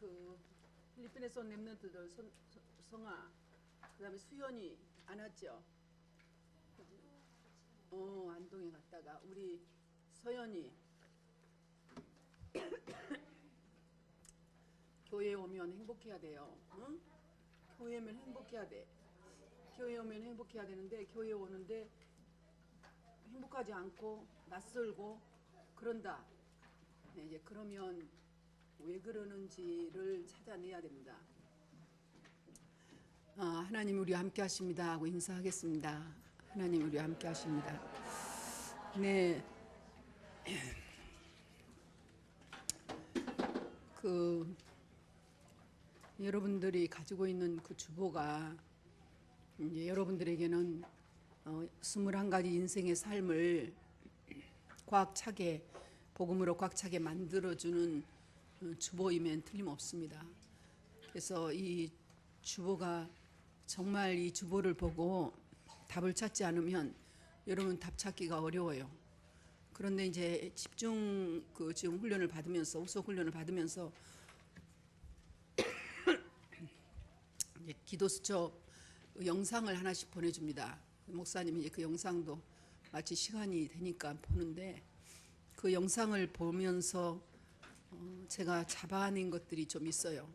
그 필리핀에서 온 랩런트들 성아, 그다음에 수연이 안 왔죠? 안동에 갔다가 우리 서연이 교회에 오면 행복해야 돼요. 응? 교회에 오면 행복해야 돼. 교회에 오면 행복해야 되는데 교회에 오는데 행복하지 않고 낯설고 그런다. 네, 이제 그러면 왜 그러는지를 찾아내야 됩니다. 하나님 우리와 함께 하십니다 하고 인사하겠습니다. 하나님 우리와 함께 하십니다. 네. 여러분들이 가지고 있는 그 주보가 이제 여러분들에게는 21가지 인생의 삶을 꽉 차게 복음으로 꽉 차게 만들어주는 주보이면 틀림없습니다. 그래서 이 주보가 정말 이 주보를 보고 답을 찾지 않으면 여러분 답 찾기가 어려워요. 그런데 이제 집중 지금 훈련을 받으면서 우석 훈련을 받으면서 이제 기도수첩 영상을 하나씩 보내줍니다. 목사님이 그 영상도 마치 시간이 되니까 보는데 그 영상을 보면서 제가 잡아낸 것들이 좀 있어요.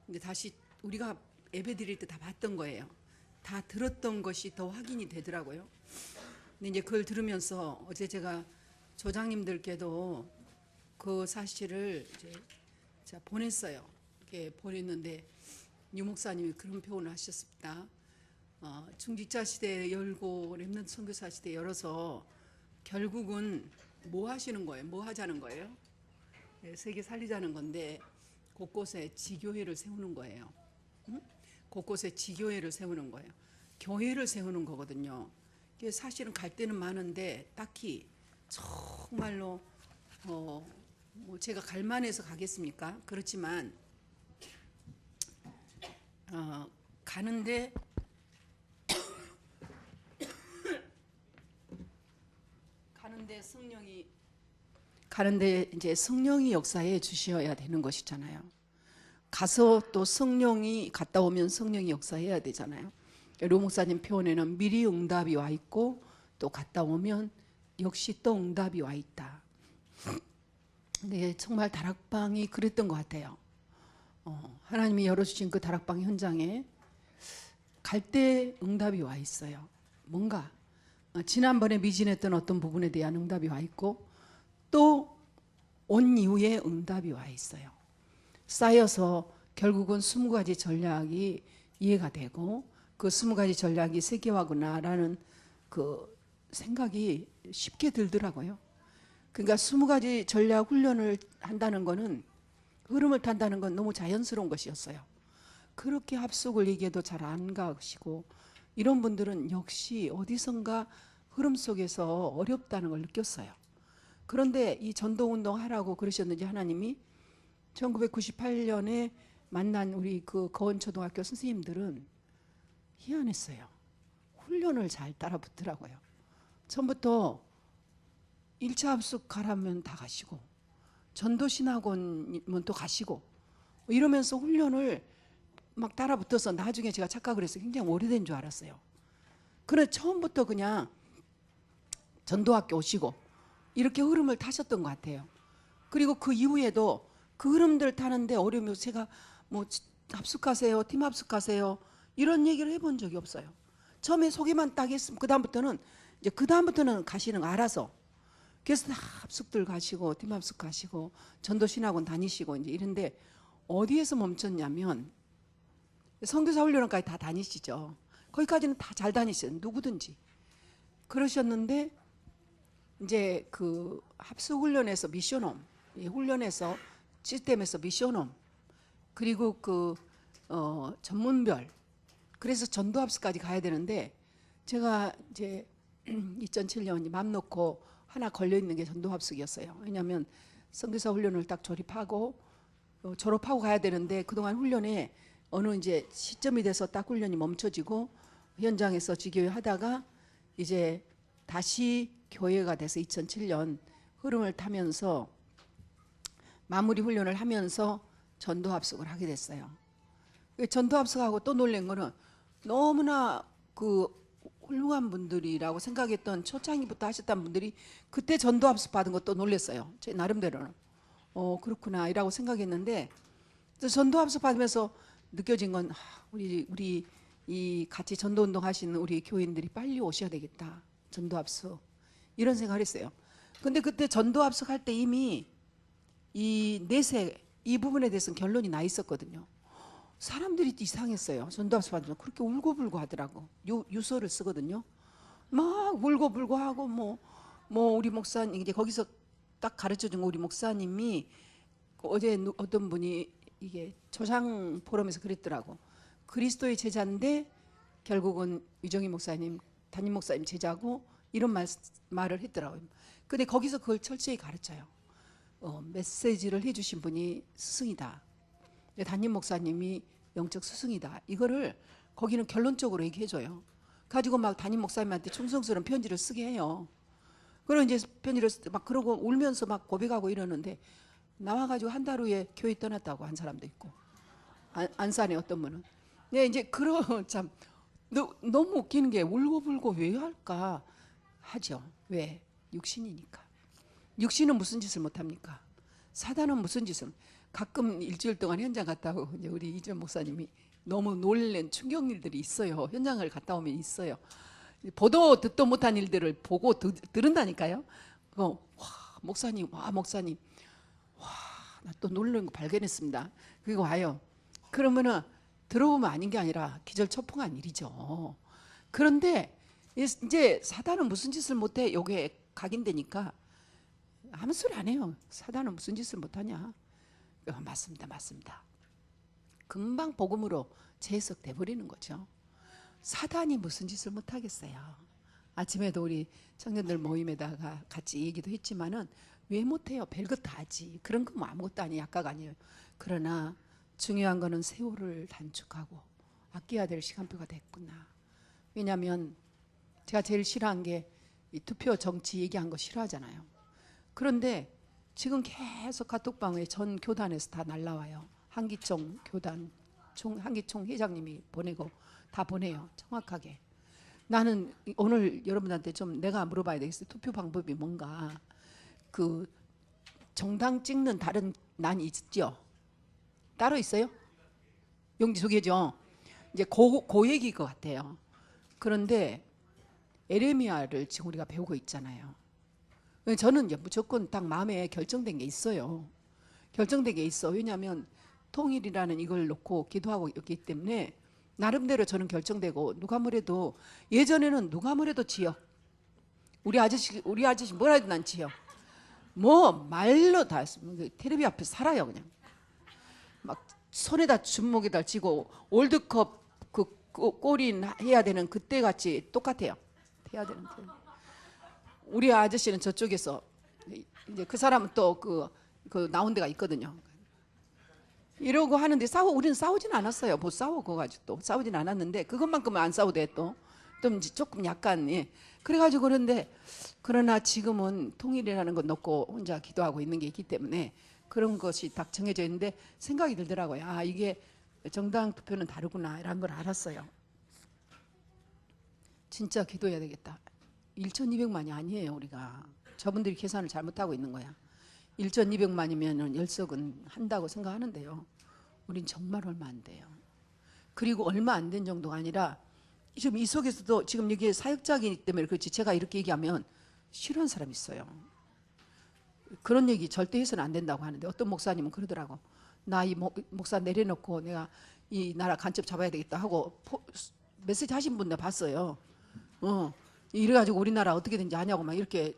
근데 다시 우리가 예배 드릴 때 다 봤던 거예요. 다 들었던 것이 더 확인이 되더라고요. 근데 이제 그걸 들으면서 어제 제가 조장님들께도 그 사실을 이제 제가 보냈어요. 이렇게 보냈는데 유 목사님이 그런 표현을 하셨습니다. 중직자 시대 열고 렘넌트 선교사 시대 열어서 결국은 뭐 하시는 거예요? 뭐 하자는 거예요? 네, 세계 살리자는 건데 곳곳에 지교회를 세우는 거예요. 응? 곳곳에 지교회를 세우는 거예요. 교회를 세우는 거거든요. 사실은 갈 데는 많은데 딱히 정말로 뭐 제가 갈 만해서 가겠습니까? 그렇지만 가는데 이제 성령이 역사해 주셔야 되는 것이잖아요. 가서 또 성령이 갔다 오면 성령이 역사해야 되잖아요. 로 목사님 표현에는 미리 응답이 와 있고 또 갔다 오면 역시 또 응답이 와 있다. 근데 정말 다락방이 그랬던 것 같아요. 하나님이 열어주신 그 다락방 현장에 갈 때 응답이 와 있어요. 뭔가 지난번에 미진했던 어떤 부분에 대한 응답이 와 있고 또 온 이후에 응답이 와 있어요. 쌓여서 결국은 20가지 전략이 이해가 되고 그 20가지 전략이 세계화구나라는 그 생각이 쉽게 들더라고요. 그러니까 20가지 전략 훈련을 한다는 거는 흐름을 탄다는 건 너무 자연스러운 것이었어요. 그렇게 합숙을 얘기해도 잘 안 가시고 이런 분들은 역시 어디선가 흐름 속에서 어렵다는 걸 느꼈어요. 그런데 이 전도운동 하라고 그러셨는지 하나님이 1998년에 만난 우리 그 거원초등학교 선생님들은 희한했어요. 훈련을 잘 따라 붙더라고요. 처음부터 1차 합숙 가라면 다 가시고 전도신학원은 또 가시고 이러면서 훈련을 막 따라 붙어서 나중에 제가 착각을 해서 굉장히 오래된 줄 알았어요. 그래 처음부터 그냥 전도학교 오시고 이렇게 흐름을 타셨던 것 같아요. 그리고 그 이후에도 그 흐름들 타는데 어려우면 제가 뭐 합숙하세요, 팀 합숙하세요 이런 얘기를 해본 적이 없어요. 처음에 소개만 딱 했으면 그다음부터는 가시는 거 알아서. 그래서 다 합숙들 가시고 팀 합숙 가시고 전도신학원 다니시고 이제 이런데 어디에서 멈췄냐면 선교사 훈련원까지 다 다니시죠. 거기까지는 다 잘 다니시죠. 누구든지. 그러셨는데 이제 그 합숙 훈련에서 미션홈, 훈련에서 시스템에서 미션홈, 그리고 전문별, 그래서 전도 합숙까지 가야 되는데 제가 이제 2007년 맘 놓고 하나 걸려 있는 게 전도 합숙이었어요. 왜냐하면 선교사 훈련을 딱 졸업하고 가야 되는데 그동안 훈련에 어느 이제 시점이 돼서 딱 훈련이 멈춰지고 현장에서 지교회 하다가 이제 다시 교회가 돼서 2007년 흐름을 타면서 마무리 훈련을 하면서 전도 합숙을 하게 됐어요. 전도 합숙하고 또 놀란 거는 너무나 그 훌륭한 분들이라고 생각했던 초창기부터 하셨던 분들이 그때 전도 합숙 받은 것도 놀랐어요. 제 나름대로는 그렇구나 이라고 생각했는데, 전도 합숙 받으면서 느껴진 건 우리 이 같이 전도 운동 하시는 우리 교인들이 빨리 오셔야 되겠다. 전도 합숙 이런 생각을 했어요. 근데 그때 전도 합숙할 때 이미 이 내세 이 부분에 대해서는 결론이 나 있었거든요. 사람들이 이상했어요. 전도 합숙 받으면 그렇게 울고불고 하더라고. 유서를 쓰거든요. 막 울고불고 하고 뭐 우리 목사님 이제 거기서 딱 가르쳐준 우리 목사님이 어제 어떤 분이 이게 조상 포럼에서 그랬더라고. 그리스도의 제자인데 결국은 유정희 목사님, 담임 목사님 제자고 이런 말을 했더라고요. 근데 거기서 그걸 철저히 가르쳐요. 메시지를 해주신 분이 스승이다. 담임 목사님이 영적 스승이다. 이거를 거기는 결론적으로 얘기해줘요. 가지고 막 담임 목사님한테 충성스러운 편지를 쓰게 해요. 그리고 이제 편지를 막 그러고 울면서 막 고백하고 이러는데 나와가지고 한 달 후에 교회 떠났다고 한 사람도 있고, 안산에 어떤 분은. 네, 이제 참 너무 웃기는 게 울고불고 왜 할까 하죠. 왜? 육신이니까. 육신은 무슨 짓을 못합니까? 사단은 무슨 짓을. 가끔 일주일 동안 현장 갔다 오고 이제 우리 이전 목사님이 너무 놀란 충격 일들이 있어요. 현장을 갔다 오면 있어요. 보도 듣도 못한 일들을 보고 들은다니까요. 목사님, 목사님, 나 또 놀란 거 발견했습니다. 그리고 와요. 그러면은 들어오면 아닌 게 아니라 기절초풍한 일이죠. 그런데 이제 사단은 무슨 짓을 못해. 요게 각인되니까 아무 소리 안 해요. 사단은 무슨 짓을 못하냐. 맞습니다, 맞습니다. 금방 복음으로 재해석돼 버리는 거죠. 사단이 무슨 짓을 못하겠어요. 아침에도 우리 청년들 모임에다가 같이 얘기도 했지만은 왜 못해요? 별것 다 하지. 그런 거 뭐 아무것도 아니에요. 약각 아니에요. 그러나 중요한 거는 세월을 단축하고 아껴야 될 시간표가 됐구나. 왜냐하면 제가 제일 싫어한 게 이 투표 정치 얘기한 거 싫어하잖아요. 그런데 지금 계속 카톡방에 전 교단에서 다 날라와요. 한기총 교단 한기총 회장님이 보내고 다 보내요. 정확하게. 나는 오늘 여러분한테 좀 내가 물어봐야 되겠어요. 투표 방법이 뭔가. 그 정당 찍는 다른 난이 있죠? 따로 있어요? 용지 두 개죠? 이제 그 얘기일 것 같아요. 그런데 에레미야를 지금 우리가 배우고 있잖아요. 저는 이제 무조건 딱 마음에 결정된 게 있어요. 결정된 게 있어. 왜냐하면 통일이라는 이걸 놓고 기도하고 있기 때문에 나름대로 저는 결정되고, 누가 뭐래도 예전에는 누가 뭐래도 지역, 우리 아저씨 뭐라 해도 난 지역, 뭐 말로 다 했습니다. 텔레비 앞에서 살아요. 그냥 막 손에다 주먹에다 쥐고 월드컵 그 골인 해야 되는 그때 같이 똑같아요. 해야 되는. 우리 아저씨는 저쪽에서 이제 그 사람은 또 그 나온 데가 있거든요. 이러고 하는데 우리는 싸우진 않았어요. 뭐 싸워 그거 가지고 또 싸우진 않았는데 그것만큼은 안 싸우대 또 조금 약간 그래가지고. 그런데 그러나 지금은 통일이라는 것 놓고 혼자 기도하고 있는 게 있기 때문에 그런 것이 딱 정해져 있는데 생각이 들더라고요. 이게 정당 투표는 다르구나 이런 걸 알았어요. 진짜 기도해야 되겠다. 1,200만이 아니에요. 우리가 저분들이 계산을 잘못하고 있는 거야. 1,200만이면 열석은 한다고 생각하는데요. 우린 정말 얼마 안 돼요. 그리고 얼마 안 된 정도가 아니라 지금 이 속에서도 지금 이게 사역자이기 때문에 그렇지, 제가 이렇게 얘기하면 싫어하는 사람이 있어요. 그런 얘기 절대 해서는 안 된다고 하는데 어떤 목사님은 그러더라고. 나 이 목사 내려놓고 내가 이 나라 간첩 잡아야 되겠다 하고 메시지 하신 분 내가 봤어요. 이래가지고 우리나라 어떻게 된지 아냐고 막 이렇게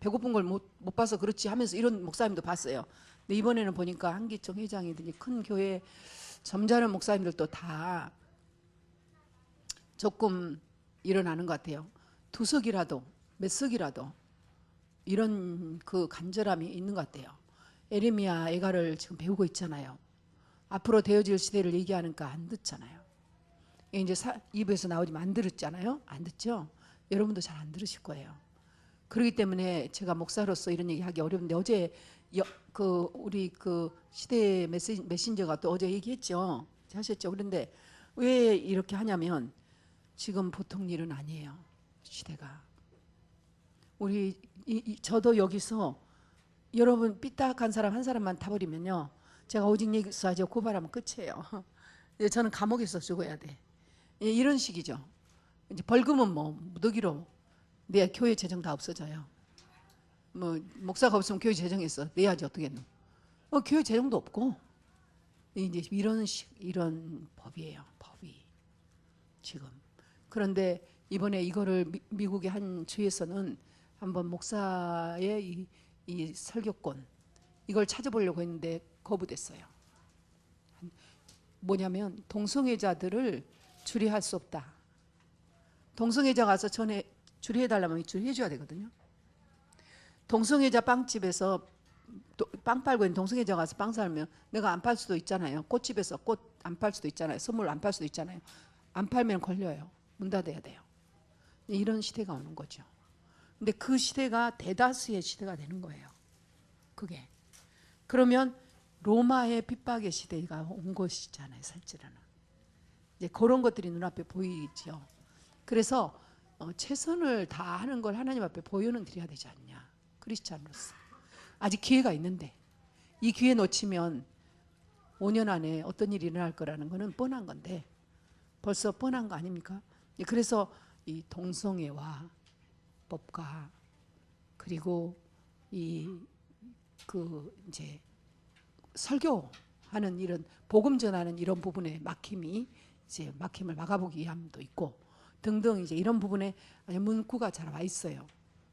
배고픈 걸 못 봐서 그렇지 하면서 이런 목사님도 봤어요. 근데 이번에는 보니까 한기총 회장이든지 큰 교회 점잖은 목사님들도 다 조금 일어나는 것 같아요. 두 석이라도 몇 석이라도 이런 그 간절함이 있는 것 같아요. 에레미야 애가를 지금 배우고 있잖아요. 앞으로 되어질 시대를 얘기하니까 안 듣잖아요. 이제 입에서 나오지만 안 들었잖아요. 안 듣죠? 여러분도 잘 안 들으실 거예요. 그렇기 때문에 제가 목사로서 이런 얘기 하기 어려운데 어제 그 우리 그 시대 메신저가 또 어제 얘기했죠. 하셨죠. 그런데 왜 이렇게 하냐면 지금 보통 일은 아니에요. 시대가. 우리 저도 여기서 여러분 삐딱한 사람 한 사람만 타버리면요, 제가 오직 예수하죠 고발하면 끝이에요. 저는 감옥에서 죽어야 돼. 이런 식이죠. 이제 벌금은 뭐 무더기로 내 교회 재정 다 없어져요. 뭐 목사가 없으면 교회 재정에서 내야지 어떻겠노. 교회 재정도 없고 이제 이런 법이에요. 법이 지금. 그런데 이번에 이거를 미국의 한 주에서는 한번 목사의 이 설교권 이걸 찾아보려고 했는데 거부됐어요. 뭐냐면 동성애자들을 주례할 수 없다. 동성애자 가서 전에 주례해달라면 주례해줘야 되거든요. 동성애자 빵집에서 빵 팔고 있는 동성애자 가서 빵 사면 내가 안 팔 수도 있잖아요. 꽃집에서 꽃 안 팔 수도 있잖아요. 선물 안 팔 수도 있잖아요. 안 팔면 걸려요. 문 닫아야 돼요. 이런 시대가 오는 거죠. 근데 그 시대가 대다수의 시대가 되는 거예요. 그게. 그러면 로마의 핍박의 시대가 온 것이잖아요. 실제로는. 이제 그런 것들이 눈앞에 보이죠. 그래서 최선을 다하는 걸 하나님 앞에 보여는 드려야 되지 않냐. 크리스찬으로서. 아직 기회가 있는데 이 기회 놓치면 5년 안에 어떤 일이 일어날 거라는 거는 뻔한 건데 벌써 뻔한 거 아닙니까? 그래서 이 동성애와 법과 그리고 이제 설교하는 이런 복음 전하는 이런 부분에 막힘을 막아보기 위함도 있고 등등 이제 이런 부분에 문구가 잘 와 있어요.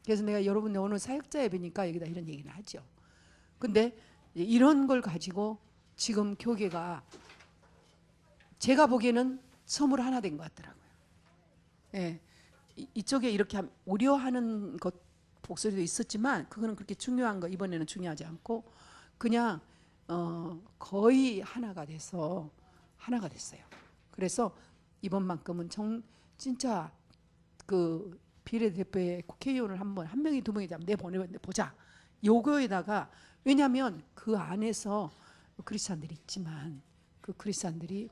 그래서 내가 여러분 오늘 사역자 예배니까 여기다 이런 얘기를 하죠. 근데 이런 걸 가지고 지금 교계가 제가 보기에는 섬으로 하나 된 것 같더라고요. 예, 이쪽에 이렇게 우려하는 것 목소리도 있었지만 그거는 그렇게 중요한 거 이번에는 중요하지 않고 그냥 거의 하나가 됐어요. 그래서 이번만큼은 진짜 그 비례대표의 국회의원을 한 명이 두 명이 내보내는데 보자. 요거에다가 왜냐하면 그 안에서 크리스찬들이 있지만 그 크리스찬들이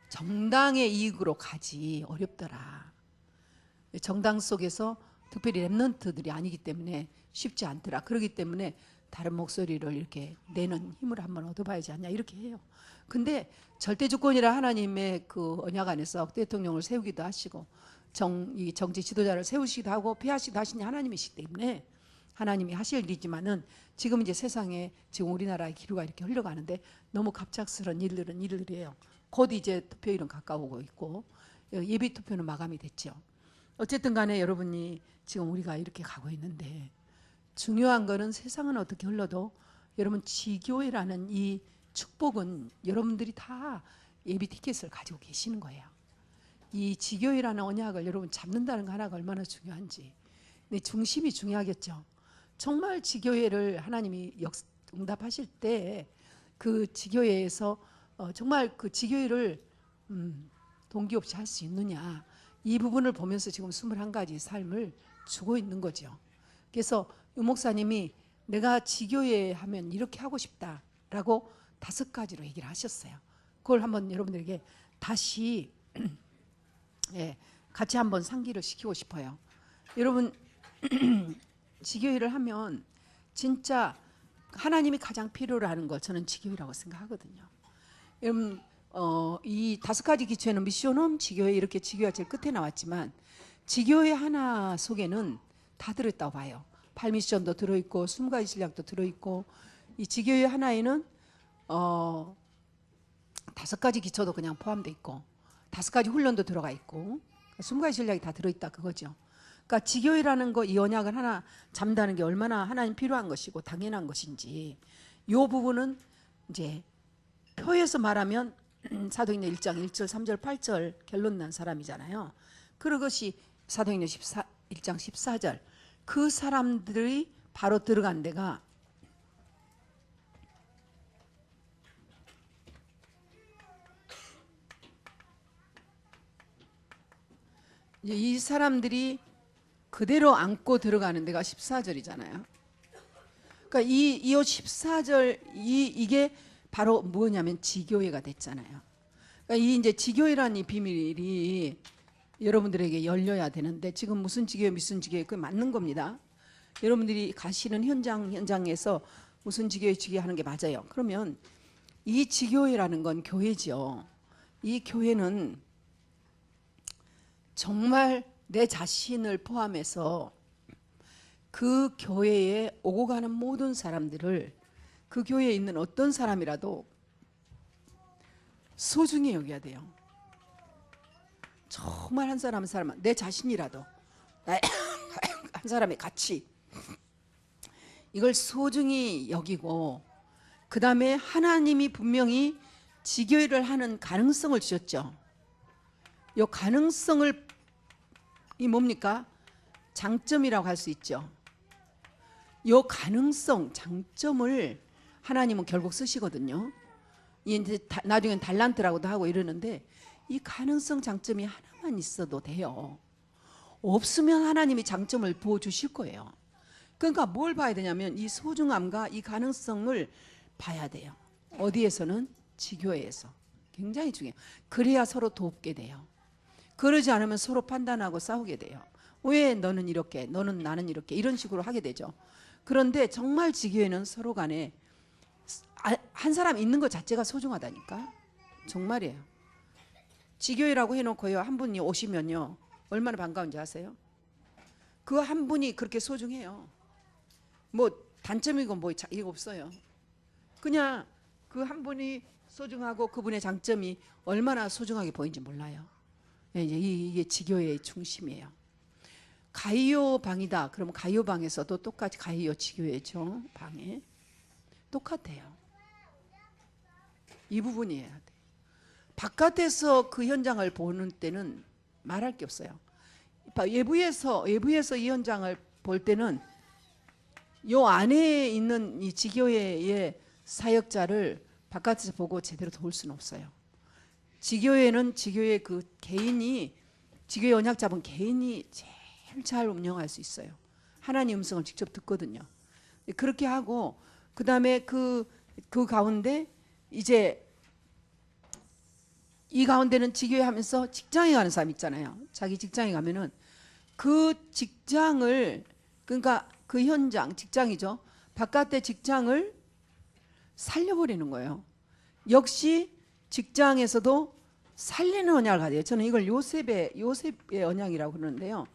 정당의 이익으로 가지 어렵더라. 정당 속에서 특별히 랩런트들이 아니기 때문에 쉽지 않더라. 그렇기 때문에 다른 목소리를 이렇게 내는 힘을 한번 얻어봐야지 않냐 이렇게 해요. 근데 절대 주권이라 하나님의 그 언약 안에서 대통령을 세우기도 하시고 이 정치 지도자를 세우시기도 하고 폐하시기도 하시니 하나님이시기 때문에 하나님이 하실 일이지만은 지금 이제 세상에 지금 우리나라의 기류가 이렇게 흘러가는데 너무 갑작스러운 일들이에요. 곧 이제 투표일은 가까우고 있고 예비 투표는 마감이 됐죠. 어쨌든 간에 여러분이 지금 우리가 이렇게 가고 있는데 중요한 거는 세상은 어떻게 흘러도 여러분 지교회라는 이 축복은 여러분들이 다 예비 티켓을 가지고 계시는 거예요. 이 지교회라는 언약을 여러분 잡는다는 거 하나가 얼마나 중요한지. 근데 중심이 중요하겠죠. 정말 지교회를 하나님이 응답하실 때 그 지교회에서 정말 그 지교회를 동기 없이 할 수 있느냐 이 부분을 보면서 지금 21가지 삶을 주고 있는 거죠. 그래서 유 목사님이 내가 지교회 하면 이렇게 하고 싶다라고 5가지로 얘기를 하셨어요. 그걸 한번 여러분들에게 다시 같이 한번 상기를 시키고 싶어요. 여러분 지교회를 하면 진짜 하나님이 가장 필요로 하는 거 저는 지교회라고 생각하거든요. 여러분 이 5가지 기초에는 미션홈 지교회 이렇게 지교회가 제일 끝에 나왔지만 지교회 하나 속에는 다 들어있다고 봐요. 8미션도 들어있고 20가지 신략도 들어있고 이 지교회 하나에는 5가지 기초도 그냥 포함되어 있고 5가지 훈련도 들어가 있고 20가지 신략이 다 들어있다 그거죠. 그러니까 지교회라는 거 이 언약을 하나 잡는다는 게 얼마나 하나님 필요한 것이고 당연한 것인지 이 부분은 이제 표에서 말하면 사도행전 1장 1절 3절 8절 결론 난 사람이잖아요. 그것이 사도행전 1장 14절 그 사람들이 바로 들어간 데가 이 사람들이 그대로 안고 들어가는 데가 14절이잖아요. 그러니까 그러니까 이 14절 이게 바로 뭐냐면 지교회가 됐잖아요. 그러니까 이 이제 지교회라는 이 비밀이 여러분들에게 열려야 되는데 지금 무슨 지교회 무슨 지교회 그 맞는 겁니다. 여러분들이 가시는 현장에서 무슨 지교회 하는 게 맞아요. 그러면 이 지교회라는 건 교회죠. 이 교회는 정말 내 자신을 포함해서 그 교회에 오고 가는 모든 사람들을 그 교회에 있는 어떤 사람이라도 소중히 여겨야 돼요. 정말 한 사람 한 사람 내 자신이라도 한 사람의 가치 이걸 소중히 여기고 그 다음에 하나님이 분명히 지교회를 하는 가능성을 주셨죠. 이 가능성을 이 뭡니까? 장점이라고 할 수 있죠. 이 가능성, 장점을 하나님은 결국 쓰시거든요. 이제 나중엔 달란트라고도 하고 이러는데 이 가능성, 장점이 하나만 있어도 돼요. 없으면 하나님이 장점을 부어주실 거예요. 그러니까 뭘 봐야 되냐면 이 소중함과 이 가능성을 봐야 돼요. 어디에서는? 지교회에서. 굉장히 중요해요. 그래야 서로 돕게 돼요. 그러지 않으면 서로 판단하고 싸우게 돼요. 왜 너는 이렇게 너는 나는 이렇게 이런 식으로 하게 되죠. 그런데 정말 지교회는 서로 간에 한 사람 있는 것 자체가 소중하다니까. 정말이에요. 지교회라고 해놓고요 한 분이 오시면요 얼마나 반가운지 아세요? 그 한 분이 그렇게 소중해요. 뭐 단점이고 뭐 이거 없어요. 그냥 그 한 분이 소중하고 그분의 장점이 얼마나 소중하게 보이는지 몰라요. 이게 지교회의 중심이에요. 가이오 방이다. 그러면 가이오 방에서도 똑같이 가이오 지교회죠. 방에 똑같아요. 이 부분이에요. 바깥에서 그 현장을 보는 때는 말할 게 없어요. 외부에서 이 현장을 볼 때는 요 안에 있는 이 지교회의 사역자를 바깥에서 보고 제대로 도울 수는 없어요. 지교회는 지교회 그 개인이 지교회 언약 잡은 개인이 제일 잘 운영할 수 있어요. 하나님 음성을 직접 듣거든요. 그렇게 하고 그 다음에 그 가운데 이제 이 가운데는 지교회 하면서 직장에 가는 사람 있잖아요. 자기 직장에 가면은 그 직장을 그러니까 그 현장 직장이죠. 바깥의 직장을 살려버리는 거예요. 역시 직장에서도 살리는 언약을 가져요. 저는 이걸 요셉의 언약이라고 그러는데요.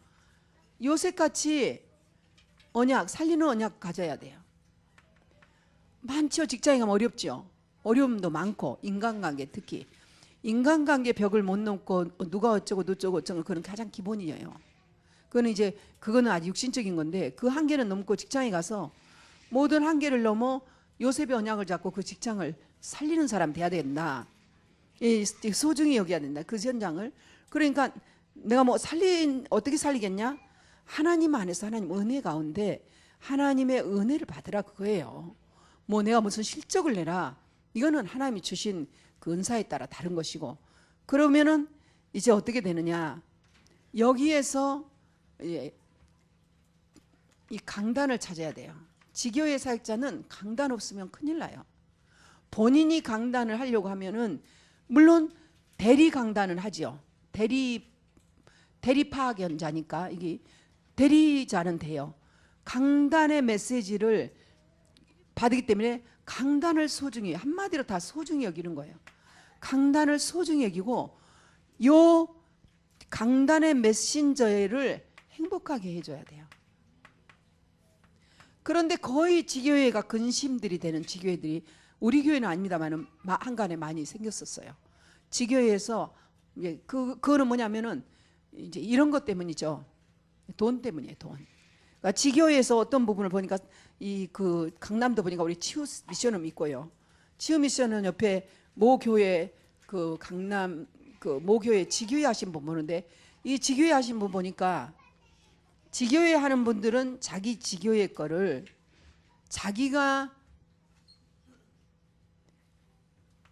요셉같이 언약 살리는 언약 가져야 돼요. 많죠. 직장에 가면 어렵죠. 어려움도 많고 인간관계 특히 인간관계 벽을 못 넘고 누가 어쩌고 그건 가장 기본이에요. 그거는 아주 육신적인 건데 그 한계는 넘고 직장에 가서 모든 한계를 넘어 요셉의 언약을 잡고 그 직장을 살리는 사람 돼야 된다. 소중히 여겨야 된다. 그 현장을. 그러니까 내가 뭐 어떻게 살리겠냐? 하나님 안에서 하나님 은혜 가운데 하나님의 은혜를 받으라 그거예요. 뭐 내가 무슨 실적을 내라. 이거는 하나님이 주신 그 은사에 따라 다른 것이고 그러면은 이제 어떻게 되느냐? 여기에서 이 강단을 찾아야 돼요. 지교회 사역자는 강단 없으면 큰일 나요. 본인이 강단을 하려고 하면은 물론 대리 강단을 하죠. 대리 파견자니까 이게 대리자는 돼요. 강단의 메시지를 받기 때문에 강단을 소중히 한마디로 다 소중히 여기는 거예요. 강단을 소중히 여기고 요 강단의 메신저를 행복하게 해줘야 돼요. 그런데 거의 지교회가 근심들이 되는 지교회들이 우리 교회는 아닙니다만은 한간에 많이 생겼었어요. 지교회에서 이제 그거는 뭐냐면은 이제 이런 것 때문이죠. 돈 때문이에요. 돈. 그러니까 지교회에서 어떤 부분을 보니까 그 강남도 보니까 우리 치유 미션은 있고요. 치유 미션은 옆에 모 교회 그 강남 그 모 교회 지교회 하신 분 보는데 이 지교회 하신 분 보니까 지교회 하는 분들은 자기 지교회 거를 자기가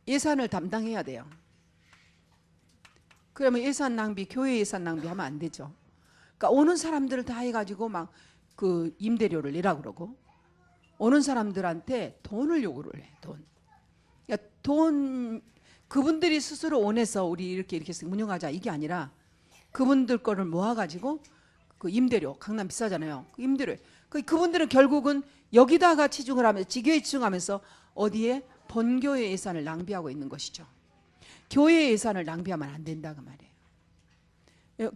예산을 담당해야 돼요. 그러면 예산 낭비, 교회 예산 낭비하면 안 되죠. 그러니까 오는 사람들을 다 해가지고 막 그 임대료를 내라 그러고 오는 사람들한테 돈을 요구를 해. 돈. 그러니까 돈 그분들이 스스로 원해서 우리 이렇게 운영하자 이게 아니라 그분들 거를 모아가지고 그 임대료 강남 비싸잖아요. 그 임대료 그분들은 결국은 여기다가 치중을 하면서 지교에 치중하면서 어디에 본교회 예산을 낭비하고 있는 것이죠. 교회 예산을 낭비하면 안 된다 그 말이에요.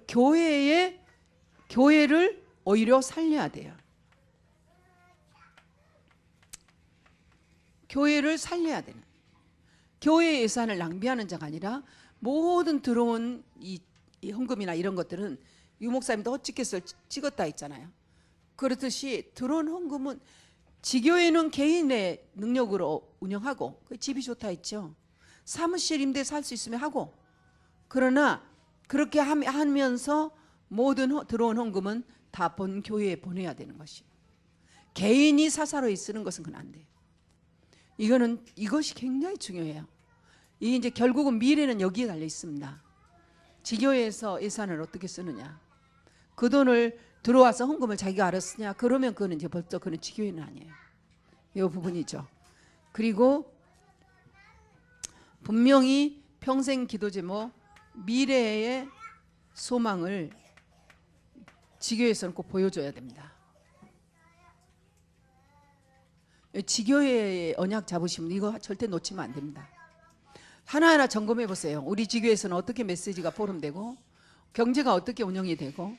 교회를 오히려 살려야 돼요. 교회를 살려야 되는. 교회 예산을 낭비하는 자가 아니라 모든 들어온 이 헌금이나 이런 것들은 유 목사님도 헛짓켓을 찍었다 했잖아요. 그렇듯이 들어온 헌금은 지교회는 개인의 능력으로 운영하고 그 집이 좋다 했죠. 사무실 임대 살 수 있으면 하고 그러나 그렇게 하면서 모든 들어온 헌금은 다 본 교회에 보내야 되는 것이에요. 개인이 사사로이 쓰는 것은 그건 안 돼요. 이것이 굉장히 중요해요. 이 이제 결국은 미래는 여기에 달려 있습니다. 지교회에서 예산을 어떻게 쓰느냐. 그 돈을 들어와서 헌금을 자기가 알아서 쓰냐. 그러면 그거는 이제 벌써 그는 지교회는 아니에요. 이 부분이죠. 그리고 분명히 평생 기도 제목 미래의 소망을 지교회에서는 꼭 보여줘야 됩니다. 지교회의 언약 잡으시면 이거 절대 놓치면 안 됩니다. 하나하나 점검해 보세요. 우리 지교회에서는 어떻게 메시지가 포럼되고 경제가 어떻게 운영이 되고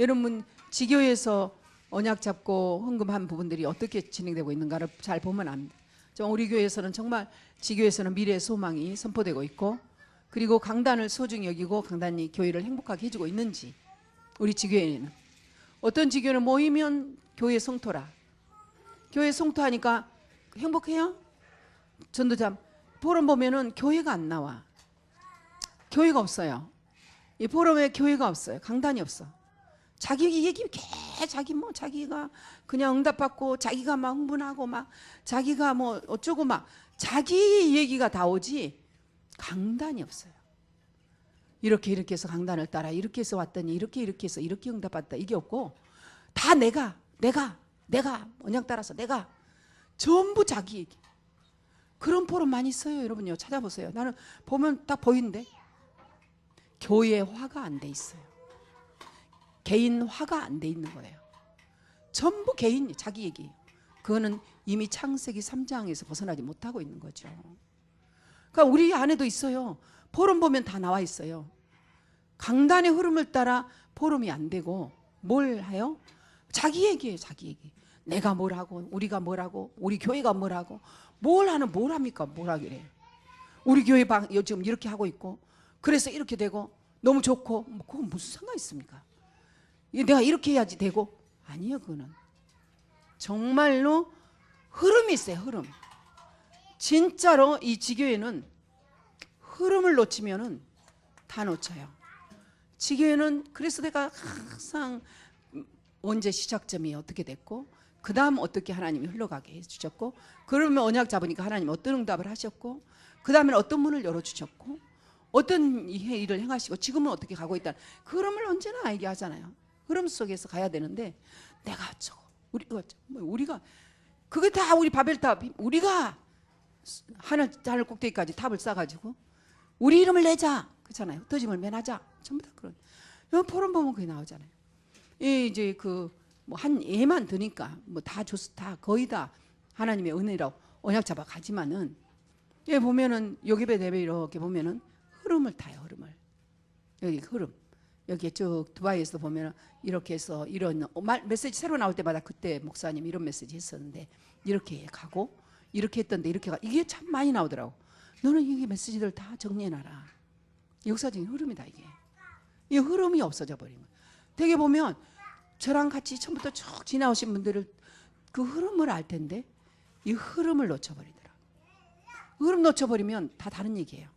여러분 지교회에서 언약 잡고 헌금한 부분들이 어떻게 진행되고 있는가를 잘 보면 압니다. 우리 교회에서는 정말 지교회에서는 미래의 소망이 선포되고 있고 그리고 강단을 소중히 여기고 강단이 교회를 행복하게 해주고 있는지 우리 지교회는 어떤 지교회는 모이면 교회 성토라. 교회 성토하니까 행복해요? 전도자 포럼 보면은 교회가 안 나와. 교회가 없어요. 이 포럼에 교회가 없어요. 강단이 없어. 자기 얘기 자기가 그냥 응답받고 자기가 막 흥분하고 막 자기가 뭐 어쩌고 막 자기 얘기가 다 오지 강단이 없어요. 이렇게 해서 강단을 따라 이렇게 해서 왔더니 이렇게 해서 이렇게 응답받다 이게 없고 다 내가 언약 따라서 내가 전부 자기 얘기. 그런 포럼 많이 있어요. 여러분요. 찾아보세요. 나는 보면 딱 보이는데 교회화가 안 돼 있어요. 개인화가 안 돼 있는 거예요. 전부 개인 자기 얘기. 그거는 이미 창세기 3장에서 벗어나지 못하고 있는 거죠. 그러니까 우리 안에도 있어요. 포럼 보면 다 나와 있어요. 강단의 흐름을 따라 포럼이 안 되고 뭘 해요? 자기 얘기예요. 자기 얘기. 내가 뭘 하고 우리가 뭘 하고 우리 교회가 뭘 하고 뭘 합니까? 뭘 하기래. 우리 교회 지금 이렇게 하고 있고 그래서 이렇게 되고 너무 좋고 뭐 그건 무슨 상관 있습니까? 내가 이렇게 해야지 되고 아니요. 그거는 정말로 흐름이 있어요. 흐름. 진짜로 이 지교회는 흐름을 놓치면은 다 놓쳐요. 지교회는 그래서 내가 항상 언제 시작점이 어떻게 됐고 그 다음 어떻게 하나님이 흘러가게 해주셨고 그러면 언약 잡으니까 하나님 어떤 응답을 하셨고 그 다음에 어떤 문을 열어주셨고 어떤 일을 행하시고 지금은 어떻게 가고 있다. 그 흐름을 언제나 얘기하잖아요. 흐름 속에서 가야 되는데 내가 저거 우리가 그게 다 우리 바벨탑 우리가 하늘 꼭대기까지 탑을 쌓아가지고 우리 이름을 내자 그렇잖아요. 흩어짐을 면하자 전부 다 그런. 여기 포럼 보면 그게 나오잖아요. 이제 뭐 한 예만 드니까 뭐 다 거의 다 하나님의 은혜로 언약 잡아 가지만은 여기 보면은 요기배 대회 이렇게 보면은 흐름을 타요. 흐름을 여기 흐름 여기 쭉 두바이에서 보면은 이렇게 해서 이런 메시지 새로 나올 때마다 그때 목사님 이런 메시지 했었는데 이렇게 가고 이렇게 했던데 이렇게 이게 참 많이 나오더라고. 너는 이게 메시지들 다 정리해놔라. 역사적인 흐름이다 이게. 이 흐름이 없어져 버린 거예요. 되게 보면 저랑 같이 처음부터 쭉 지나오신 분들을 그 흐름을 알 텐데 이 흐름을 놓쳐버리더라. 흐름 놓쳐버리면 다 다른 얘기예요.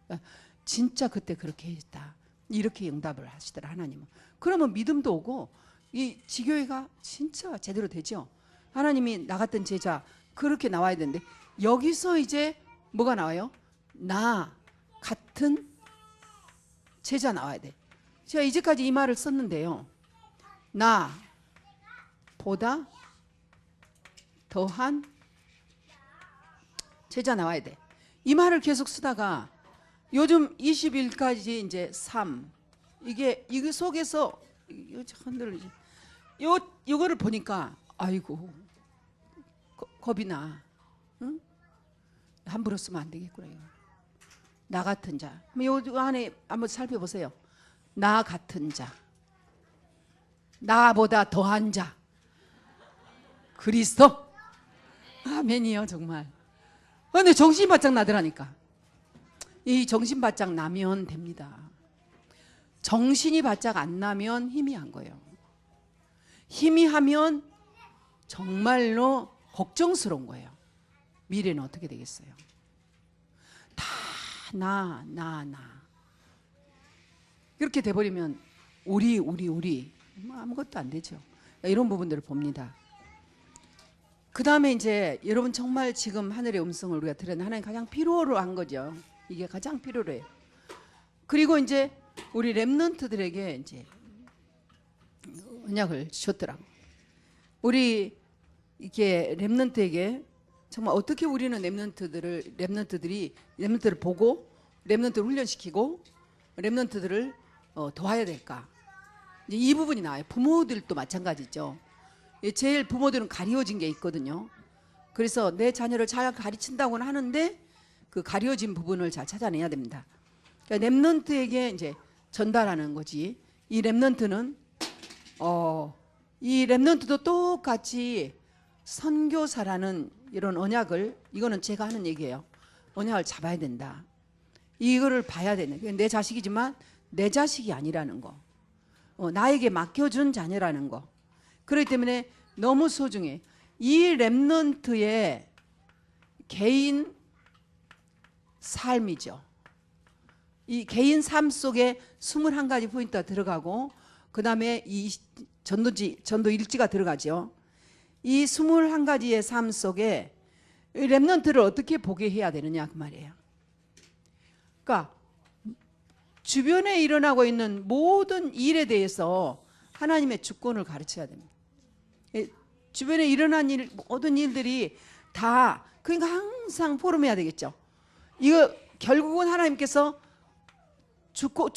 그러니까 진짜 그때 그렇게 했다. 이렇게 응답을 하시더라 하나님은. 그러면 믿음도 오고 이 지교회가 진짜 제대로 되죠. 하나님이 나갔던 제자 그렇게 나와야 되는데 여기서 이제 뭐가 나와요? 나 같은 제자 나와야 돼. 제가 이제까지 이 말을 썼는데요. 나 보다 더 더한 제자 나와야 돼. 이 말을 계속 쓰다가 요즘 20일까지 이제 3 이게 속에서 흔들리지. 요거를 보니까 아이고 겁이 나. 응? 함부로 쓰면 안 되겠구나. 이거. 나 같은 자. 요 안에 한번 살펴보세요. 나 같은 자. 나보다 더한 자. 그리스도. 아멘이요 정말. 근데 정신 바짝 나더라니까. 이 정신 바짝 나면 됩니다. 정신이 바짝 안 나면 희미한 거예요. 희미하면 정말로 걱정스러운 거예요. 미래는 어떻게 되겠어요? 다 나. 이렇게 돼버리면 우리 아무것도 안 되죠. 이런 부분들을 봅니다. 그 다음에 이제 여러분 정말 지금 하늘의 음성을 우리가 들었는데 하나님 가장 필요로 한 거죠. 이게 가장 필요로 해요. 그리고 이제 우리 렘넌트들에게 이제 언약을 주셨더라고. 우리 이게 렘넌트에게 정말 어떻게 우리는 렘넌트들을 보고 렘넌트를 훈련시키고 렘넌트들을 도와야 될까? 이제 이 부분이 나와요. 부모들도 마찬가지죠. 제일 부모들은 가리워진 게 있거든요. 그래서 내 자녀를 잘 가르친다고는 하는데 그 가려진 부분을 잘 찾아내야 됩니다. 그러니까 렘넌트에게 이제 전달하는 거지. 이 렘넌트는 이 렘넌트도 똑같이 선교사라는 이런 언약을, 이거는 제가 하는 얘기예요. 언약을 잡아야 된다. 이거를 봐야 되는. 내 자식이지만 내 자식이 아니라는 거. 나에게 맡겨준 자녀라는 거. 그렇기 때문에 너무 소중해. 이 렘넌트의 개인 삶이죠. 이 개인 삶 속에 21가지 포인트가 들어가고 그 다음에 이 전도 일지가 들어가죠. 이 21가지의 삶 속에 렘넌트를 어떻게 보게 해야 되느냐 그 말이에요. 그러니까 주변에 일어나고 있는 모든 일에 대해서 하나님의 주권을 가르쳐야 됩니다. 주변에 일어난 모든 일들이 다 그러니까 항상 포럼해야 되겠죠. 이거 결국은 하나님께서 좋고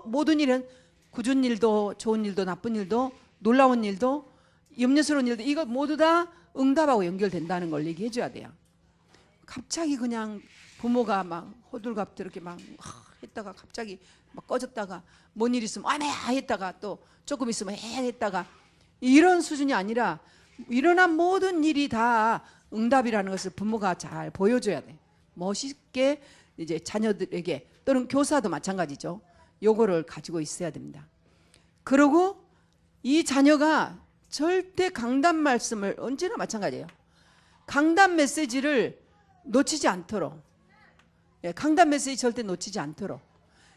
모든 일은 굳은 일도 좋은 일도 나쁜 일도 놀라운 일도 염려스러운 일도 이거 모두 다 응답하고 연결된다는 걸 얘기해 줘야 돼요. 갑자기 그냥 부모가 막 호들갑 이렇게 막 했다가 갑자기 막 꺼졌다가 뭔 일 있으면 아메야 했다가 또 조금 있으면 했다가 이런 수준이 아니라 일어난 모든 일이 다 응답이라는 것을 부모가 잘 보여줘야 돼. 멋있게 이제 자녀들에게 또는 교사도 마찬가지죠. 요거를 가지고 있어야 됩니다. 그리고 이 자녀가 절대 강단 말씀을 언제나 마찬가지예요. 강단 메시지를 놓치지 않도록, 강단 메시지 절대 놓치지 않도록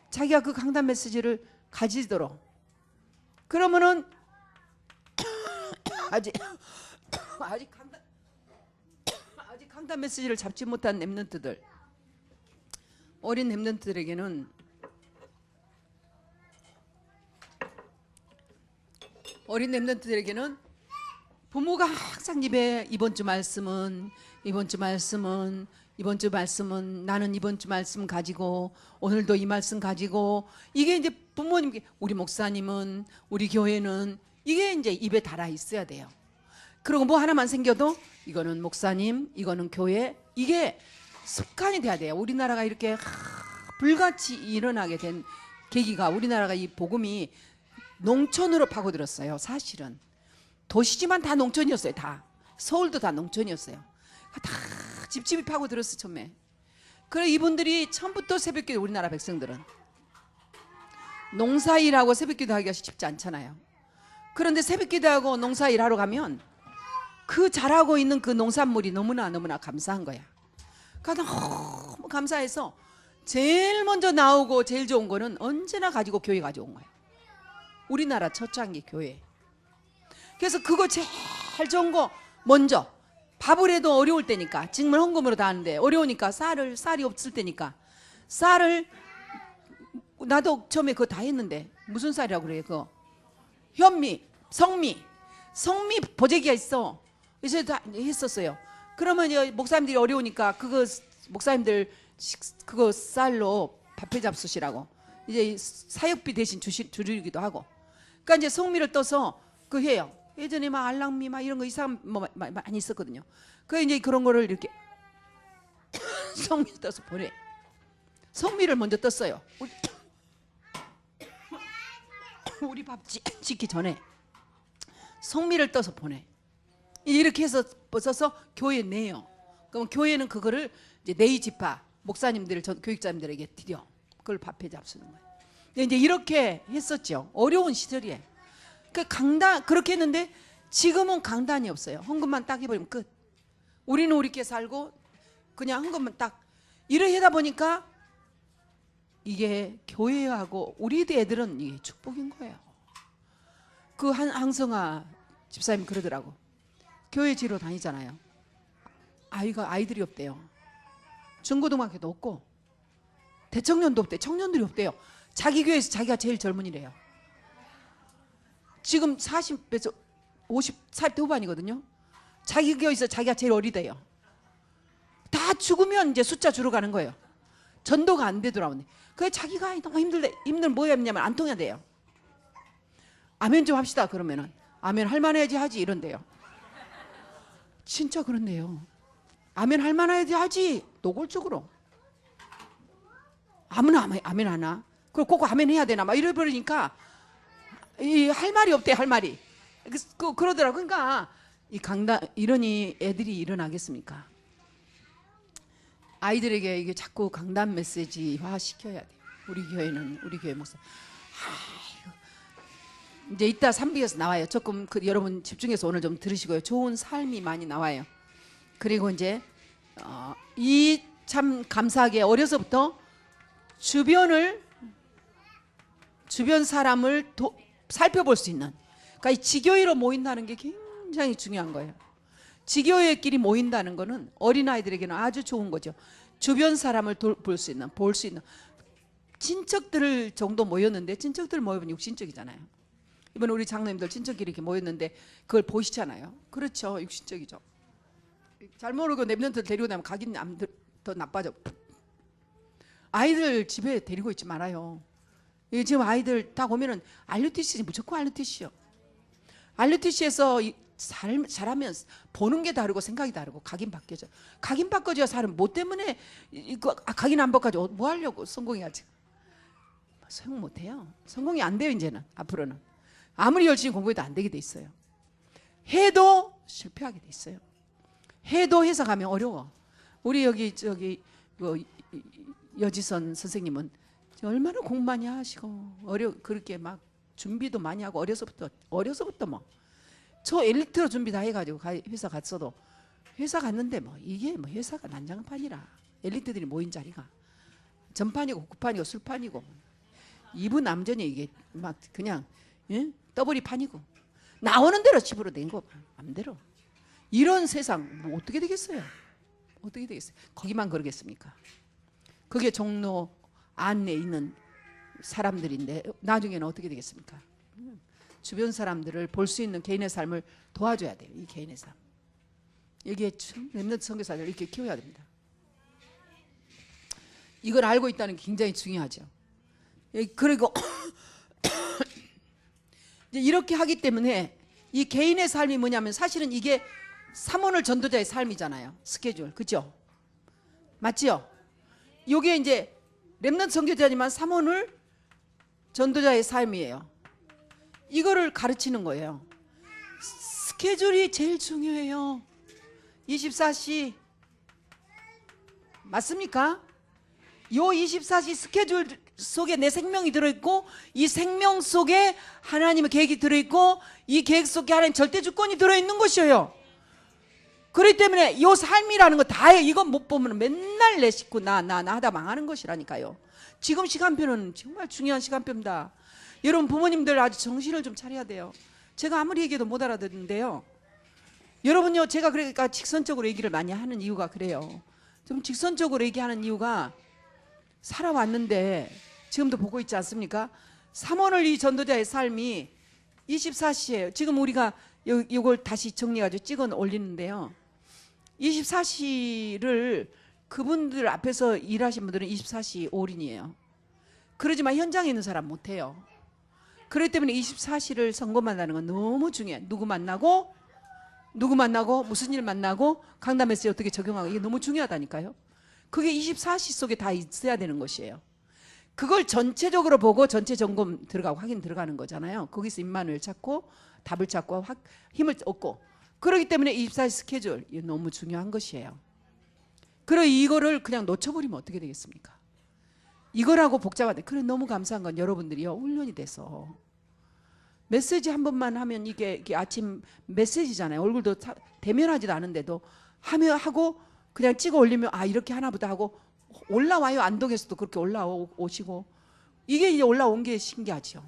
자기가 그 강단 메시지를 가지도록. 그러면은 아직 강단 메시지를 잡지 못한 렘넌트들, 어린 렘넌트들에게는 부모가 항상 입에 이번 주 말씀은 나는 이번 주 말씀 가지고 오늘도 이 말씀 가지고 이게 이제 부모님께 우리 목사님은 우리 교회는 이게 이제 입에 달아 있어야 돼요. 그리고 뭐 하나만 생겨도 이거는 목사님, 이거는 교회, 이게 습관이 돼야 돼요. 우리나라가 이렇게 불같이 일어나게 된 계기가 우리나라가 이 복음이 농촌으로 파고들었어요. 사실은 도시지만 다 농촌이었어요. 다 서울도 다 농촌이었어요. 다 집집이 파고들었어 처음에. 그래 이분들이 처음부터 새벽기도, 우리나라 백성들은 농사일하고 새벽기도 하기가 쉽지 않잖아요. 그런데 새벽기도하고 농사일 하러 가면 그 자라고 있는 그 농산물이 너무나 감사한 거야. 그러니까 너무 감사해서 제일 먼저 나오고 제일 좋은 거는 언제나 가지고 교회 가져온 거야. 우리나라 초창기 교회. 그래서 그거 제일 좋은 거 먼저 밥을 해도 어려울 때니까 정말 헌금으로 다 하는데 어려우니까 쌀이 없을 때니까 쌀을 나도 처음에 그거 다 했는데 무슨 쌀이라고 그래요? 그거 현미, 성미 보재기가 있어. 이제 다 했었어요. 그러면 이제 목사님들이 어려우니까 그거 목사님들 그거 쌀로 밥해 잡수시라고 이제 사역비 대신 주기도 하고. 그러니까 이제 성미를 떠서 그 해요. 예전에 막 알랑미 막 이런 거 이상 뭐 많이 있었거든요. 그 이제 그런 거를 이렇게 성미를 떠서 보내. 성미를 먼저 떴어요. 우리 밥 짓기 전에 성미를 떠서 보내. 이렇게 해서 써서 교회에 내요. 그럼 교회는 그거를 이제 네이지파 목사님들 교육자님들에게 드려. 그걸 밥해 잡수는 거예요. 근데 이제 이렇게 했었죠. 어려운 시절이에요. 그 강단 그렇게 했는데 지금은 강단이 없어요. 헌금만 딱 해버리면 끝. 우리는 우리께 살고 그냥 헌금만 딱 이렇게 하다 보니까 이게 교회하고 우리 애들은 이게 축복인 거예요. 그 항성아 집사님 그러더라고. 교회 지로 다니잖아요. 아이들이 없대요. 중고등학교도 없고 대청년도 없대. 청년들이 없대요. 자기 교회에서 자기가 제일 젊은이래요. 지금 40에서 50살 후반이거든요. 자기 교회에서 자기가 제일 어리대요. 다 죽으면 이제 숫자 줄어가는 거예요. 전도가 안 되더라고요. 그래 자기가 너무 힘들면 뭐 했냐면 안 통해야 돼요. 아멘 좀 합시다 그러면은 아멘 할만해야지 하지 이런데요. 진짜 그런데요. 아멘 할만해야지 하지 노골적으로 아무나 아멘 하나 그리고 그거 아멘 해야 되나 막 이래버리니까 할 말이 없대. 할 말이 그러더라고. 그러니까 이 강단 이러니 애들이 일어나겠습니까? 아이들에게 이게 자꾸 강단 메시지화 시켜야 돼요. 우리 교회는 우리 교회 목사 이제 이따 3부에서 나와요. 조금 여러분 집중해서 오늘 좀 들으시고요. 좋은 삶이 많이 나와요. 그리고 이제 이 참 감사하게 어려서부터 주변 사람을 살펴볼 수 있는 그러니까 이 지교회로 모인다는 게 굉장히 중요한 거예요. 지교회끼리 모인다는 거는 어린아이들에게는 아주 좋은 거죠. 주변 사람을 볼 수 있는 친척들 정도 모였는데 친척들 모이면 육신적이잖아요. 이번에 우리 장로님들 친척끼리 이렇게 모였는데 그걸 보시잖아요. 그렇죠. 육신적이죠. 잘 모르고 랩런트를 데리고 다니면 각인 더 나빠져. 아이들 집에 데리고 있지 말아요. 지금 아이들 딱 오면은 RUTC 무조건 RUTC요. RUTC에서 잘하면 보는 게 다르고 생각이 다르고 각인 바뀌어져. 각인 바꿔줘야 사람 뭐 때문에 각인 안 바꿔줘 뭐 하려고 성공해야지. 성공 못해요. 성공이 안 돼요. 이제는 앞으로는 아무리 열심히 공부해도 안 되게 돼 있어요. 해도 실패하게 돼 있어요. 해도 회사 가면 어려워. 우리 여기 여지선 선생님은 얼마나 공부 많이 하시고 그렇게 막 준비도 많이 하고 어려서부터 뭐 저 엘리트로 준비 다 해가지고 회사 갔어도 회사 갔는데 뭐 이게 뭐 회사가 난장판이라 엘리트들이 모인 자리가 전판이고 국판이고 술판이고 이부 남전이 이게 막 그냥 더블이 판이고 나오는 대로 집으로 낸 거 맘대로 이런 세상 뭐 어떻게 되겠어요? 어떻게 되겠어요? 거기만 그러겠습니까? 그게 종로 안에 있는 사람들인데 나중에는 어떻게 되겠습니까? 주변 사람들을 볼 수 있는 개인의 삶을 도와줘야 돼요. 이 개인의 삶. 여기에 렘넌트 선교사들 이렇게 키워야 됩니다. 이걸 알고 있다는 게 굉장히 중요하죠. 그리고 이렇게 하기 때문에 이 개인의 삶이 뭐냐면 사실은 이게 삼원을 전도자의 삶이잖아요. 스케줄. 그죠? 맞지요? 이게 이제 렘넌트 선교자지만 삼원을 전도자의 삶이에요. 이거를 가르치는 거예요. 스케줄이 제일 중요해요. 24시 맞습니까? 요 24시 스케줄 속에 내 생명이 들어있고 이 생명 속에 하나님의 계획이 들어있고 이 계획 속에 하나님 절대 주권이 들어있는 것이에요. 그렇기 때문에 이 삶이라는 거 다예요. 이건 못 보면 맨날 내 식구 나 하다 망하는 것이라니까요. 지금 시간표는 정말 중요한 시간표입니다. 여러분 부모님들 아주 정신을 좀 차려야 돼요. 제가 아무리 얘기해도 못 알아듣는데요. 여러분요 제가 그러니까 직선적으로 얘기를 많이 하는 이유가 그래요. 좀 직선적으로 얘기하는 이유가 살아왔는데 지금도 보고 있지 않습니까? 3원을 이 전도자의 삶이 24시예요. 지금 우리가 이걸 다시 정리해가지고 찍어 올리는데요. 24시를 그분들 앞에서 일하신 분들은 24시 올인이에요. 그러지만 현장에 있는 사람 못해요. 그렇기 때문에 24시를 점검한다는 건 너무 중요해요. 누구 만나고 무슨 일 만나고 강단 메시지 어떻게 적용하고, 이게 너무 중요하다니까요. 그게 24시 속에 다 있어야 되는 것이에요. 그걸 전체적으로 보고 전체 점검 들어가고 확인 들어가는 거잖아요. 거기서 입만을 찾고 답을 찾고 힘을 얻고, 그렇기 때문에 24시 스케줄, 이게 너무 중요한 것이에요. 그리고 이거를 그냥 놓쳐버리면 어떻게 되겠습니까? 이거라고 복잡한데, 그래 너무 감사한 건 여러분들이요, 훈련이 돼서 메시지 한 번만 하면 이게 아침 메시지잖아요. 얼굴도 대면하지도 않은데도 하고 그냥 찍어 올리면 아 이렇게 하나보다 하고 올라와요. 안동에서도 그렇게 올라오시고, 이게 이제 올라온 게 신기하죠.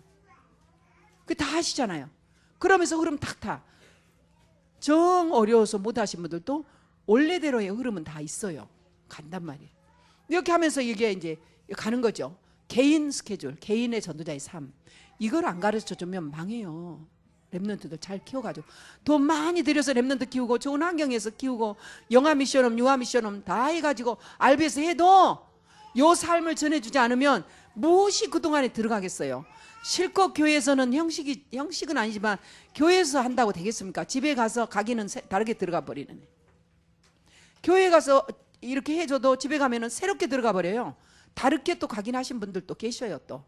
그 다 하시잖아요. 그러면서 흐름 탁 타. 정 어려워서 못 하신 분들도 원래대로의 흐름은 다 있어요. 간단 말이에요. 이렇게 하면서 이게 이제 가는 거죠. 개인 스케줄, 개인의 전도자의 삶. 이걸 안 가르쳐 주면 망해요. 랩런트들 잘 키워가지고 돈 많이 들여서 랩런트 키우고 좋은 환경에서 키우고 영아 미션홈, 유아 미션홈 다 해가지고 RB에서 해도 요 삶을 전해주지 않으면 무엇이 그동안에 들어가겠어요. 실컷 교회에서는 형식은 아니지만 교회에서 한다고 되겠습니까? 집에 가서 가기는 다르게 들어가 버리는. 교회 가서 이렇게 해줘도 집에 가면은 새롭게 들어가 버려요. 다르게 또 각인하신 분들도 계셔요. 또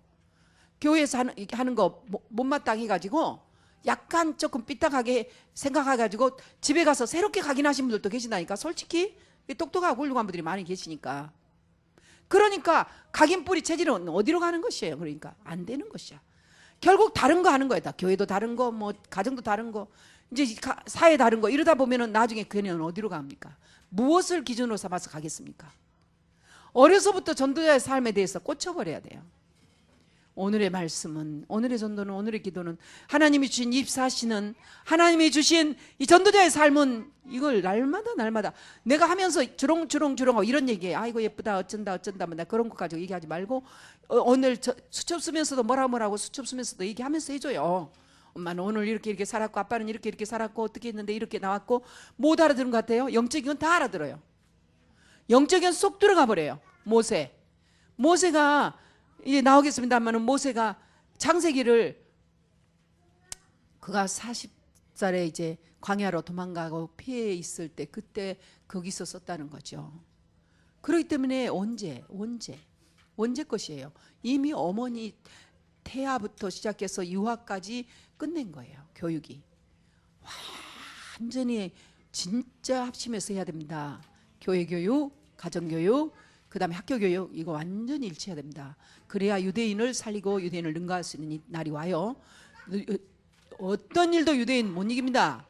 교회에서 하는 거 못마땅 해가지고 약간 조금 삐딱하게 생각해가지고 집에 가서 새롭게 각인하신 분들도 계신다니까. 솔직히 똑똑하고 훌륭한 분들이 많이 계시니까. 그러니까 각인 뿌리 체질은 어디로 가는 것이에요? 그러니까 안 되는 것이야. 결국 다른 거 하는 거예요. 다 교회도 다른 거, 뭐 가정도 다른 거, 이제 사회 다른 거, 이러다 보면은 나중에 걔네는 어디로 갑니까? 무엇을 기준으로 삼아서 가겠습니까? 어려서부터 전도자의 삶에 대해서 꽂혀버려야 돼요. 오늘의 말씀은, 오늘의 전도는, 오늘의 기도는, 하나님이 주신 24시는, 하나님이 주신 이 전도자의 삶은, 이걸 날마다 내가 하면서 주렁주렁 이런 얘기해. 아이고 예쁘다 어쩐다 뭐 그런 것 가지고 얘기하지 말고, 오늘 수첩 쓰면서도 뭐라고 수첩 쓰면서도 얘기하면서 해줘요. 엄마는 오늘 이렇게 살았고, 아빠는 이렇게 살았고, 어떻게 했는데 이렇게 나왔고. 못 알아들은 것 같아요? 영적인 건 다 알아들어요. 영적인 건 쏙 들어가 버려요. 모세가 이제 나오겠습니다만은, 모세가 창세기를 그가 40살에 이제 광야로 도망가고 피해 있을 때 그때 거기서 썼다는 거죠. 그렇기 때문에 언제 것이에요. 이미 어머니 태아부터 시작해서 유아까지 끝낸 거예요. 교육이 완전히 진짜 합심해서 해야 됩니다. 교회 교육, 가정 교육, 그 다음에 학교 교육, 이거 완전히 일치해야 됩니다. 그래야 유대인을 살리고 유대인을 능가할 수 있는 날이 와요. 어떤 일도 유대인 못 이깁니다.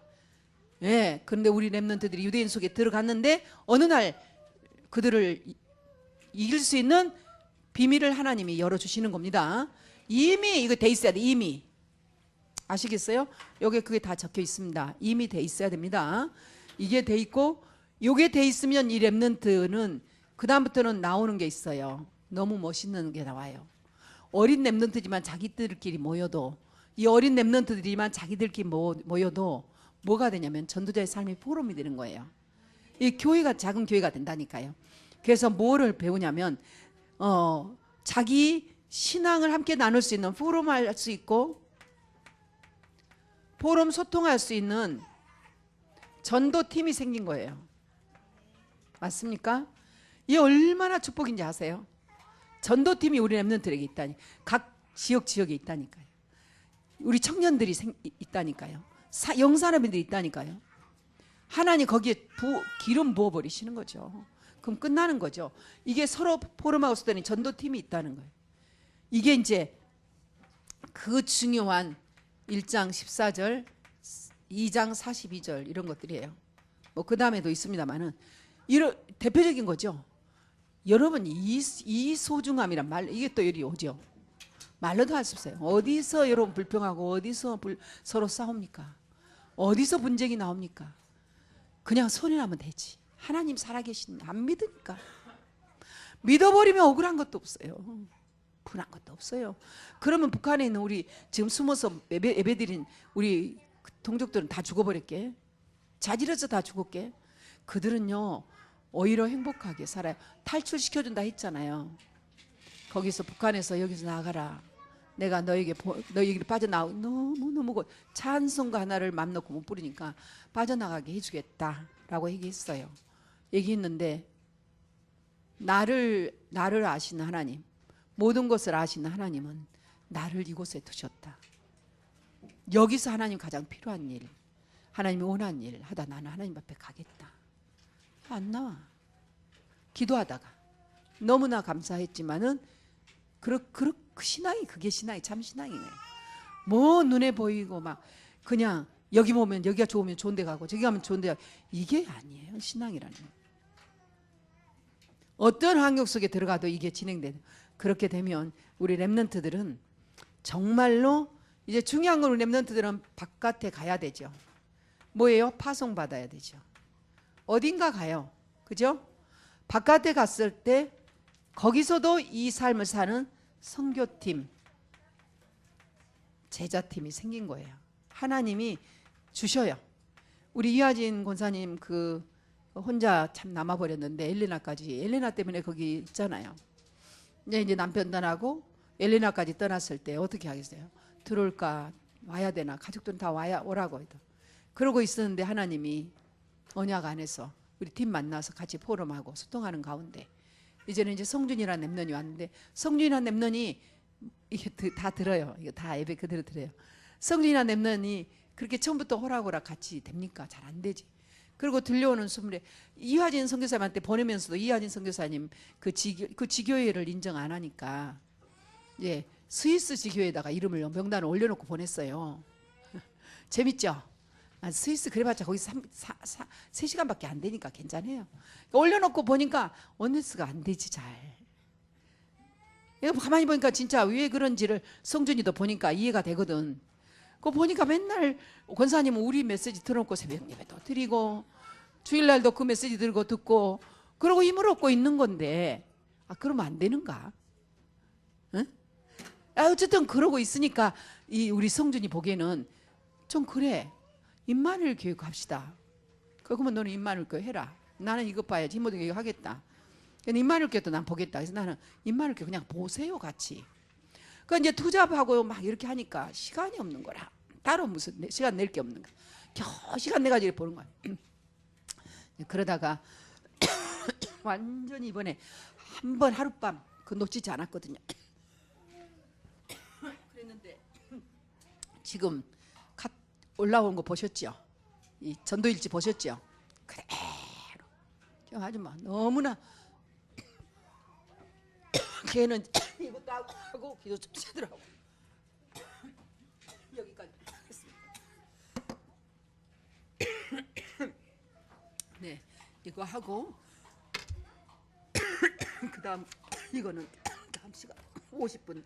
예, 그런데 우리 랩런트들이 유대인 속에 들어갔는데 어느 날 그들을 이길 수 있는 비밀을 하나님이 열어주시는 겁니다. 이미 이거 돼 있어야 돼. 이미 아시겠어요? 여기 그게 다 적혀 있습니다. 이미 돼 있어야 됩니다. 이게 돼 있고, 요게 돼 있으면 이 랩런트는 그 다음부터는 나오는 게 있어요. 너무 멋있는 게 나와요. 어린 랩런트지만 자기들끼리 모여도, 이 어린 랩런트들이만 자기들끼리 모여도 뭐가 되냐면 전도자의 삶의 포럼이 되는 거예요. 이 교회가 작은 교회가 된다니까요. 그래서 뭐를 배우냐면 자기 신앙을 함께 나눌 수 있는 포럼 할 수 있고, 포럼 소통할 수 있는 전도팀이 생긴 거예요. 맞습니까? 이게 얼마나 축복인지 아세요? 전도팀이 우리 랩런트에게 있다니. 각 지역에 있다니까요. 우리 청년들이 있다니까요. 영사람들이 있다니까요. 하나님 거기에 기름 부어버리시는 거죠. 그럼 끝나는 거죠. 이게 서로 포럼하고 쓰더니 전도팀이 있다는 거예요. 이게 이제 그 중요한 1장 14절, 2장 42절 이런 것들이에요. 뭐 그 다음에도 있습니다만은 이런 대표적인 거죠. 여러분 이 소중함이란 말, 이게 또 여기 오죠. 말로도 할 수 없어요. 어디서 여러분 불평하고 어디서 서로 싸웁니까? 어디서 분쟁이 나옵니까? 그냥 손해나면 되지. 하나님 살아계신 안 믿으니까. 믿어버리면 억울한 것도 없어요. 분한 것도 없어요. 그러면 북한에 있는 우리 지금 숨어서 예배드린 우리 그 동족들은 다 죽어버렸게. 자질해서 다 죽었게. 그들은요 오히려 행복하게 살아요. 탈출시켜준다 했잖아요. 거기서 북한에서 여기서 나가라. 내가 너에게 빠져나오고 너무너무 찬송가 하나를 맘 놓고 못 부르니까 빠져나가게 해주겠다라고 얘기했어요. 얘기했는데 나를 아시는 하나님, 모든 것을 아시는 하나님은 나를 이곳에 두셨다. 여기서 하나님 가장 필요한 일, 하나님이 원하는 일 하다 나는 하나님 앞에 가겠다. 안 나와. 기도하다가 너무나 감사했지만은 그 신앙이 그게 신앙이 참 신앙이네. 뭐 눈에 보이고 막 그냥 여기 보면 여기가 좋으면 좋은 데 가고 저기 가면 좋은 데 가고 이게 아니에요. 신앙이라는 거. 어떤 환경 속에 들어가도 이게 진행되는. 그렇게 되면 우리 렘넌트들은 정말로 이제 중요한 건 우리 렘넌트들은 바깥에 가야 되죠. 뭐예요? 파송받아야 되죠. 어딘가 가요. 그죠? 바깥에 갔을 때 거기서도 이 삶을 사는 선교팀, 제자팀이 생긴 거예요. 하나님이 주셔요. 우리 이하진 권사님 그 혼자 참 남아버렸는데 엘레나 때문에 거기 있잖아요. 이제 남편 떠나고 엘레나까지 떠났을 때 어떻게 하겠어요? 들어올까 와야 되나? 가족들은 다 오라고 해도. 그러고 있었는데 하나님이 언약 안에서 우리 팀 만나서 같이 포럼하고 소통하는 가운데 이제는 이제 성준이라는 렘넌이 왔는데 성준이라는 렘넌이 이게 다 들어요. 이거 다 예배 그대로 들어요. 성준이라는 렘넌이 그렇게 처음부터 호락호락 같이 됩니까? 잘 안 되지. 그리고 들려오는 소문에 이화진 선교사님한테 보내면서도 이화진 선교사님 그 지교회를 인정 안 하니까 예, 스위스 지교회에다가 이름을 명단을 올려놓고 보냈어요. 재밌죠? 스위스 그래봤자 거기서 3시간밖에 안 되니까 괜찮아요. 올려놓고 보니까 원네스가 안 되지 잘. 가만히 보니까 진짜 왜 그런지를 성준이도 보니까 이해가 되거든. 그거 보니까 맨날 권사님은 우리 메시지 들어놓고 새벽 예배도 드리고 주일날도 그 메시지 들고 듣고 그러고 힘을 얻고 있는 건데 그러면 안 되는가? 응? 어쨌든 그러고 있으니까 우리 성준이 보기에는 좀 그래. 임마누엘 교육 합시다. 그러면 너는 임마누엘 교육 해라. 나는 이거 봐야지. 모든 교육 하겠다. 임마누엘 교육도 난 보겠다. 그래서 나는 임마누엘 교육 그냥 보세요 같이. 그 이제 투잡하고 막 이렇게 하니까 시간이 없는 거라. 따로 무슨 시간 낼 게 없는 거야. 겨우 시간 내가지고 보는 거야. 그러다가 완전히 이번에 한 번 하룻밤 그 놓치지 않았거든요. 그랬는데 지금 올라온 거 보셨죠? 이 전도일지 보셨죠? 그대로 아줌마 너무나 걔는 이것도 하고 기도 좀 하더라고. 여기까지 하겠습니다. 네, 이거 하고 그 다음 이거는 다음 시간 50분